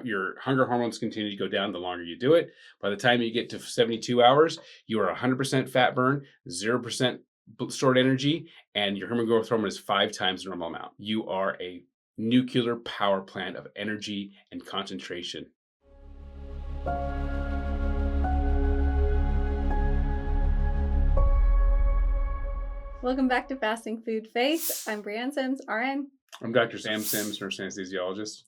your hunger hormones continue to go down the longer you do it. By the time you get to 72 hours, you are 100% fat burn, 0% stored energy, and your human growth hormone is 5 times the normal amount. You are a nuclear power plant of energy and concentration. Welcome back to Fasting Food Faith. I'm Brianne Sims, RN. I'm Dr. Sam Sims, nurse anesthesiologist.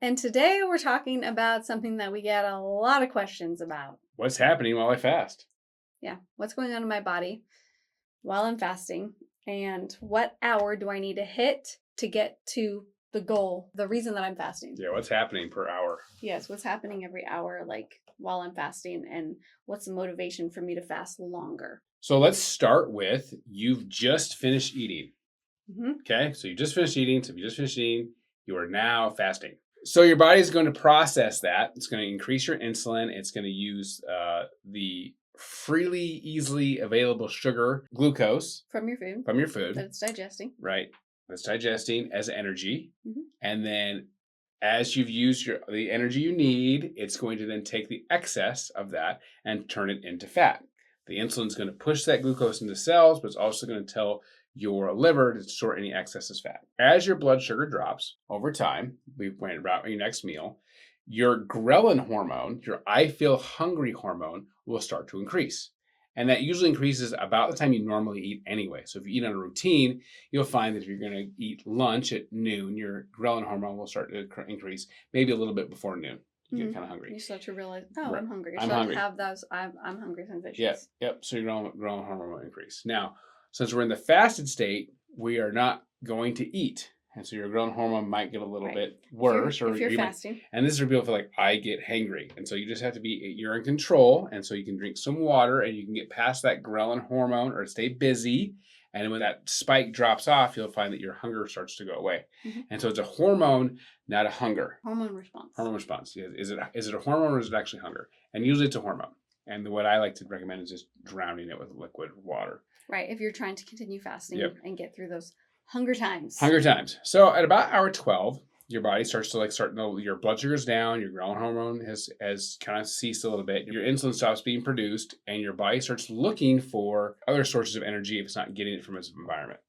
And today we're talking about something that we get a lot of questions about. What's happening while I fast? Yeah, what's going on in my body while I'm fasting, and what hour do I need to hit to get to the goal, the reason that I'm fasting? Yeah, what's happening per hour? Yes, what's happening every hour, like while I'm fasting, and what's the motivation for me to fast longer? So let's start with you've just finished eating. Okay, so you just finished eating. So if you just finished eating, you are now fasting. So your body is going to process that. It's going to increase your insulin. It's going to use the freely, easily available sugar, glucose From your food. That it's digesting. Right. That's digesting as energy. And then as you've used the energy you need, it's going to then take the excess of that and turn it into fat. The insulin is going to push that glucose into cells, but it's also going to tell your liver to store any excess as fat. As your blood sugar drops over time, we went about your next meal, your ghrelin hormone, your I feel hungry hormone, will start to increase. And that usually increases about the time you normally eat anyway. So if you eat on a routine, you'll find that if you're going to eat lunch at noon, your ghrelin hormone will start to increase maybe a little bit before noon. You get kind of hungry. You start to realize, right. I'm hungry. I'm hungry. Have those. I'm hungry sensations. Yep. So your ghrelin hormone will increase. Now, since we're in the fasted state, we are not going to eat. And so your ghrelin hormone might get a little bit worse. If you're fasting. And this is where people feel like, I get hangry. And so you just have to you're in control. And so you can drink some water and you can get past that ghrelin hormone or stay busy. And when that spike drops off, you'll find that your hunger starts to go away. And so it's a hormone, not a hunger. Hormone response. Hormone response. Is it a hormone or is it actually hunger? And usually it's a hormone. And what I like to recommend is just drowning it with liquid water. Right. If you're trying to continue fasting and get through those hunger times. So at about hour 12, your body starts to your blood sugar's down, your ghrelin hormone has kind of ceased a little bit, your insulin stops being produced, and your body starts looking for other sources of energy if it's not getting it from its environment.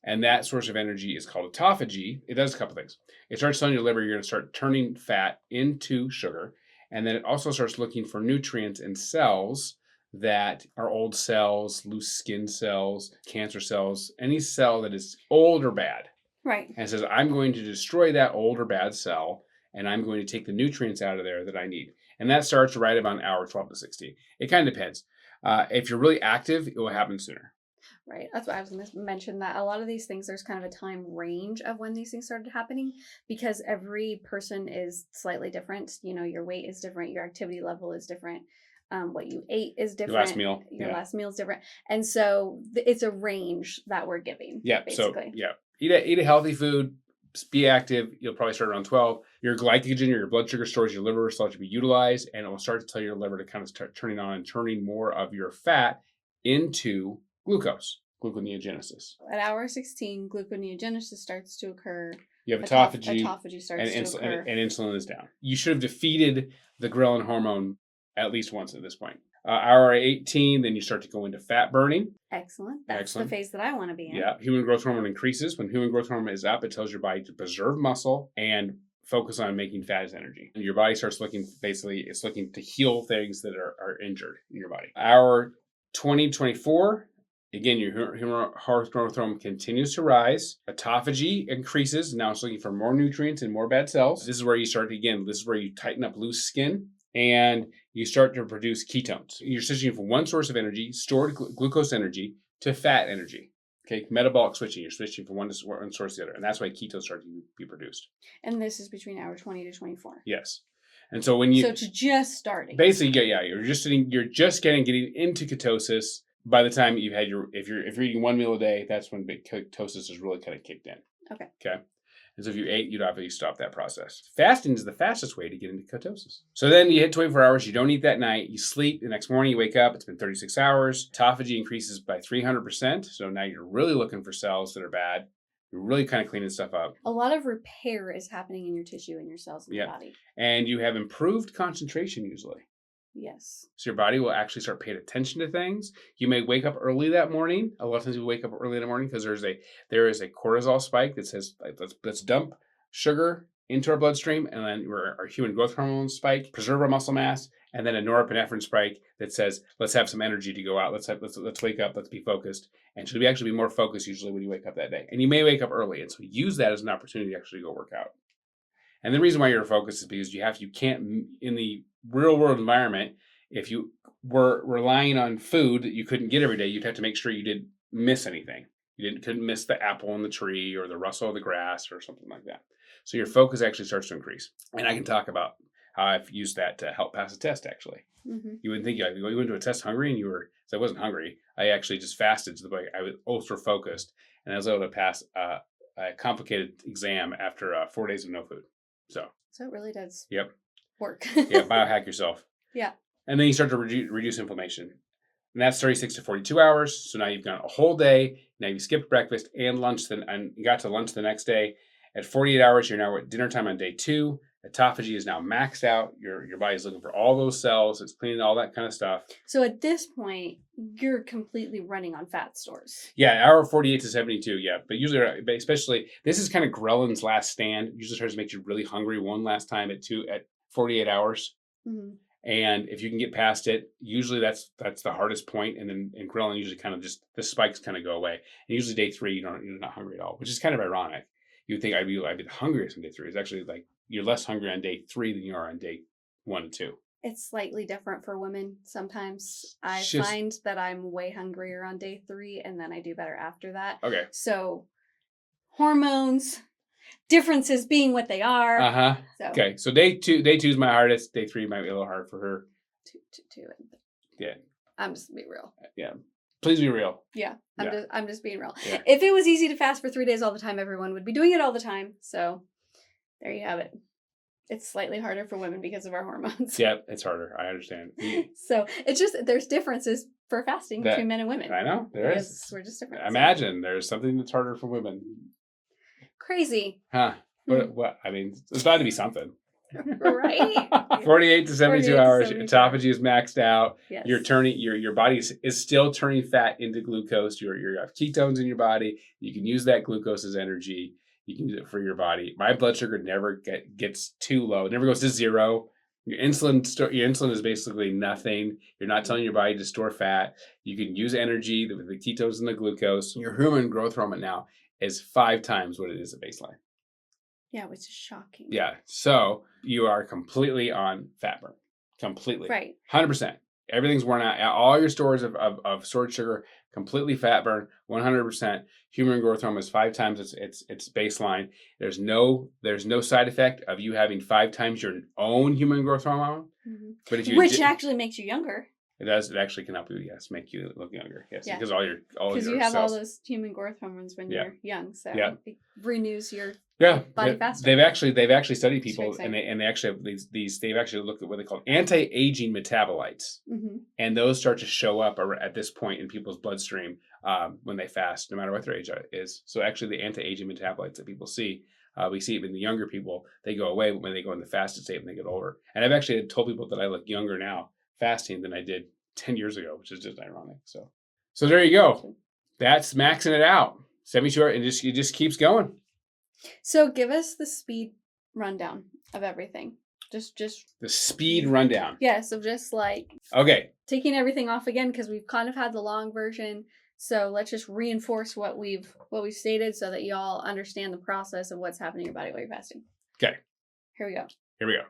And that source of energy is called autophagy. It does a couple things. It starts telling your liver you're going to start turning fat into sugar, and then it also starts looking for nutrients in cells that are old cells, loose skin cells, cancer cells, any cell that is old or bad. Right. And it says, I'm going to destroy that old or bad cell, and I'm going to take the nutrients out of there that I need. And that starts right about hour 12 to 16. It kind of depends. If you're really active, it will happen sooner. Right. That's what I was going to mention, that a lot of these things, there's kind of a time range of when these things started happening because every person is slightly different. You know, your weight is different. Your activity level is different. What you ate is different. Your last meal is different. And so it's a range that we're giving. Yeah. Basically. So, eat a healthy food, be active. You'll probably start around 12. Your glycogen or your blood sugar stores, your liver will start to be utilized, and it will start to tell your liver to kind of start turning on and turning more of your fat into glucose, gluconeogenesis. At hour 16, gluconeogenesis starts to occur. You have autophagy. Autophagy starts to occur. And insulin is down. You should have defeated the ghrelin hormone at least once at this point. Hour 18, then you start to go into fat burning. Excellent. That's the phase that I want to be in. Yeah. Human growth hormone increases. When human growth hormone is up, it tells your body to preserve muscle and focus on making fat as energy. And your body starts looking to heal things that are injured in your body. Hour 20, 24, again, your human growth hormone continues to rise. Autophagy increases. Now it's looking for more nutrients and more bad cells. This is where you tighten up loose skin. And you start to produce ketones. You're switching from one source of energy, stored glucose energy, to fat energy. Okay, metabolic switching. You're switching from one source to the other. And that's why ketones start to be produced. And this is between hour 20 to 24. Yes. And so so it's just starting. Basically, you're just getting into ketosis by the time you've had if you're eating one meal a day, that's when ketosis is really kind of kicked in. Okay. And so if you ate, you'd obviously stop that process. Fasting is the fastest way to get into ketosis. So then you hit 24 hours, you don't eat that night, you sleep, the next morning you wake up, it's been 36 hours, autophagy increases by 300%. So now you're really looking for cells that are bad. You're really kind of cleaning stuff up. A lot of repair is happening in your tissue and your cells in your Yeah. body. And you have improved concentration usually. Yes. So your body will actually start paying attention to things. You may wake up early that morning. A lot of times we wake up early in the morning because there is a cortisol spike that says like, let's dump sugar into our bloodstream, and then our human growth hormone spike, preserve our muscle mass, and then a norepinephrine spike that says let's have some energy to go out. Let's wake up. Let's be focused. And should we actually be more focused usually when you wake up that day? And you may wake up early, and so use that as an opportunity to actually go work out. And the reason why you're focused is because you can't in the real world environment. If you were relying on food that you couldn't get every day, you'd have to make sure you didn't miss anything. Couldn't miss the apple on the tree or the rustle of the grass or something like that. So your focus actually starts to increase. And I can talk about how I've used that to help pass a test. Actually, you wouldn't think you went to a test hungry, and so I wasn't hungry. I actually just fasted to the point I was ultra focused, and I was able to pass a complicated exam after 4 days of no food. So it really does. Yep. Work. Yeah, biohack yourself. Yeah. And then you start to reduce inflammation. And that's 36 to 42 hours. So now you've gone a whole day. Now you skipped breakfast and lunch, and you got to lunch the next day. At 48 hours, you're now at dinner time on day 2. Autophagy is now maxed out. Your body's looking for all those cells. It's cleaning all that kind of stuff. So at this point, you're completely running on fat stores. Yeah, hour 48 to 72, yeah. But usually, especially, this is kind of Ghrellin's last stand. Usually starts to make you really hungry one last time at 48 hours. Mm-hmm. And if you can get past it, usually that's the hardest point. And then in ghrelin, usually kind of just the spikes kind of go away. And usually day 3, you're not hungry at all, which is kind of ironic. You would think I'd be the hungriest on day 3. It's actually like you're less hungry on day 3 than you are on day 1 and 2. It's slightly different for women. Sometimes I find that I'm way hungrier on day 3, and then I do better after that. Okay. So hormones, differences being what they are. Uh-huh. So. Okay. So day 2 is my hardest. Day 3 might be a little hard for her. Two. Yeah. I'm just being real. Yeah. Please be real. Yeah. I'm just being real. Yeah. If it was easy to fast for 3 days all the time, everyone would be doing it all the time. So there you have it. It's slightly harder for women because of our hormones. Yeah, it's harder. I understand. So it's just, there's differences for fasting between men and women. I know. There is. We're just different. Imagine there's something that's harder for women. Crazy. Huh. What? I mean, there's got to be something. Right. 48 to 72 hours. Autophagy is maxed out. Yes. You're turning your body is still turning fat into glucose. You have ketones in your body. You can use that glucose as energy. You can use it for your body. My blood sugar never gets too low. It never goes to 0. Your insulin is basically nothing. You're not telling your body to store fat. You can use energy, the ketones and the glucose. Your human growth hormone now is 5 times what it is at baseline. Yeah, which is shocking. Yeah. So you are completely on fat burn. Completely. Right. 100%. Everything's worn out. All your stores of stored sugar, completely fat burn, 100%. Human growth hormone is 5 times its baseline. There's no side effect of you having 5 times your own human growth hormone. Mm-hmm. But if you which actually makes you younger. It does. It actually can help you. Yes, make you look younger. Yes, yeah. Because because you have cells. all those human growth hormones when you're young, so it renews your body faster. They've actually studied people, and they actually have they've actually looked at what they call anti-aging metabolites, mm-hmm. and those start to show up at this point in people's bloodstream when they fast, no matter what their age is. So actually, the anti-aging metabolites that people see. We see it in the younger people. They go away when they go in the fasted state when they get older. And I've actually told people that I look younger now fasting than I did 10 years ago, which is just ironic. So there you go. That's maxing it out. 72 hours, and it just keeps going. So give us the speed rundown of everything. Just the speed rundown. Yeah, so just like taking everything off again, because we've kind of had the long version. So let's just reinforce what we've stated so that y'all understand the process of what's happening in your body while you're fasting. Okay. Here we go.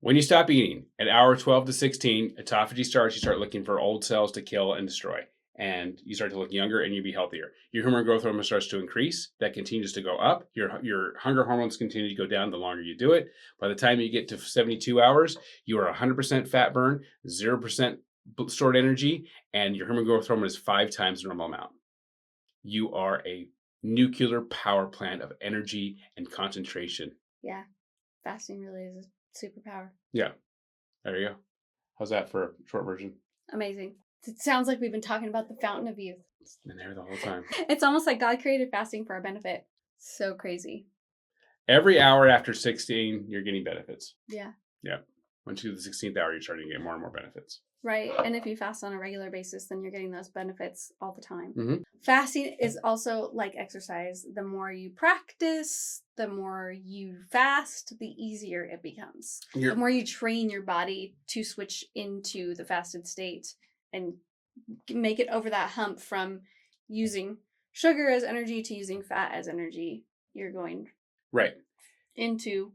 When you stop eating at hour 12 to 16, autophagy starts. You start looking for old cells to kill and destroy. And you start to look younger and you be healthier. Your human growth hormone starts to increase. That continues to go up. Your hunger hormones continue to go down the longer you do it. By the time you get to 72 hours, you are 100% fat burn, 0% stored energy, and your human growth hormone is 5 times the normal amount. You are a nuclear power plant of energy and concentration. Yeah. Fasting really is a superpower. Yeah. There you go. How's that for a short version? Amazing. It sounds like we've been talking about the fountain of youth. It's been there the whole time. It's almost like God created fasting for our benefit. So crazy. Every hour after 16, you're getting benefits. Yeah. Yeah. Once you do the 16th hour, you're starting to get more and more benefits. Right. And if you fast on a regular basis, then you're getting those benefits all the time. Mm-hmm. Fasting is also like exercise. The more you practice, the more you fast, the easier it becomes. The more you train your body to switch into the fasted state and make it over that hump from using sugar as energy to using fat as energy, you're going right into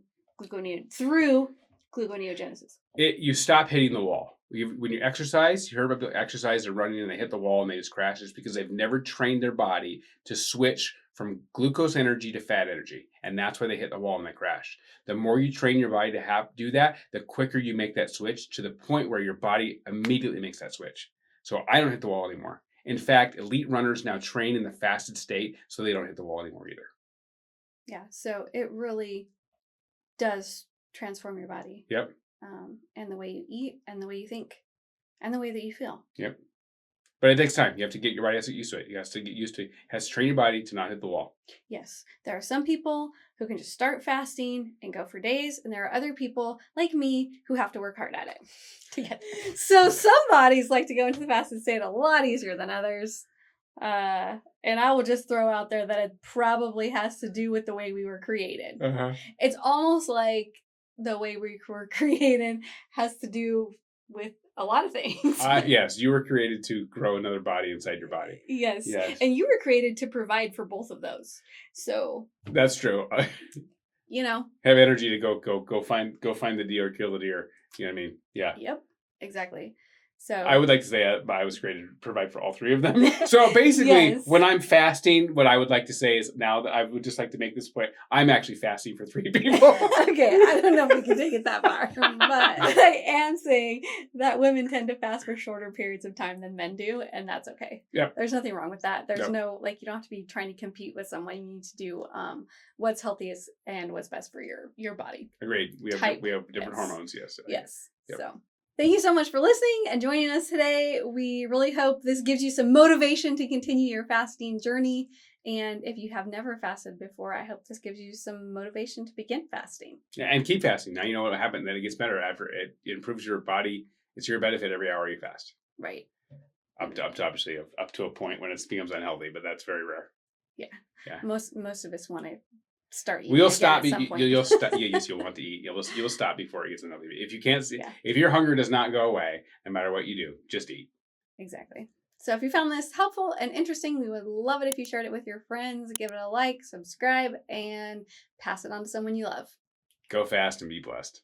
through gluconeogenesis. You stop hitting the wall. When you exercise, you heard about the exercise, they're running and they hit the wall and they just crash. It's because they've never trained their body to switch from glucose energy to fat energy. And that's why they hit the wall and they crash. The more you train your body to do that, the quicker you make that switch to the point where your body immediately makes that switch. So I don't hit the wall anymore. In fact, elite runners now train in the fasted state so they don't hit the wall anymore either. Yeah, so it really does transform your body. Yep. And the way you eat and the way you think and the way that you feel. Yep. But it takes time. You have to get your body to get used to it. You have to get used to it. It has to train your body to not hit the wall. Yes. There are some people who can just start fasting and go for days. And there are other people like me who have to work hard at it. So some bodies like to go into the fasted state a lot easier than others. And I will just throw out there that it probably has to do with the way we were created. Uh-huh. It's almost like the way we were created has to do with a lot of things. Yes, you were created to grow another body inside your body. Yes. And you were created to provide for both of those. So that's true. Have energy to go find the deer, kill the deer. You know what I mean? Yeah. Yep. Exactly. So I would like to say I was created to provide for all three of them. So basically, when I'm fasting, what I would like to say is now that I would just like to make this point, I'm actually fasting for 3 people. Okay, I don't know if we can take it that far, but I am saying that women tend to fast for shorter periods of time than men do, and that's okay. Yep. There's nothing wrong with that. There's no, you don't have to be trying to compete with someone. You need to do what's healthiest and what's best for your body. Agreed. We have different hormones, yes. Yes. Yep. So thank you so much for listening and joining us today. We really hope this gives you some motivation to continue your fasting journey. And if you have never fasted before, I hope this gives you some motivation to begin fasting. Yeah, and keep fasting. Now you know what will happen. Then it gets better after it improves your body. It's your benefit every hour you fast. Right. Up to obviously up to a point when it becomes unhealthy, but that's very rare. Yeah. Most of us want to start eating. We'll stop. You'll stop. Yes, you'll want to eat. You'll stop before it gets unhealthy. If you can't see, if your hunger does not go away, no matter what you do, just eat. Exactly. So if you found this helpful and interesting, we would love it if you shared it with your friends. Give it a like, subscribe, and pass it on to someone you love. Go fast and be blessed.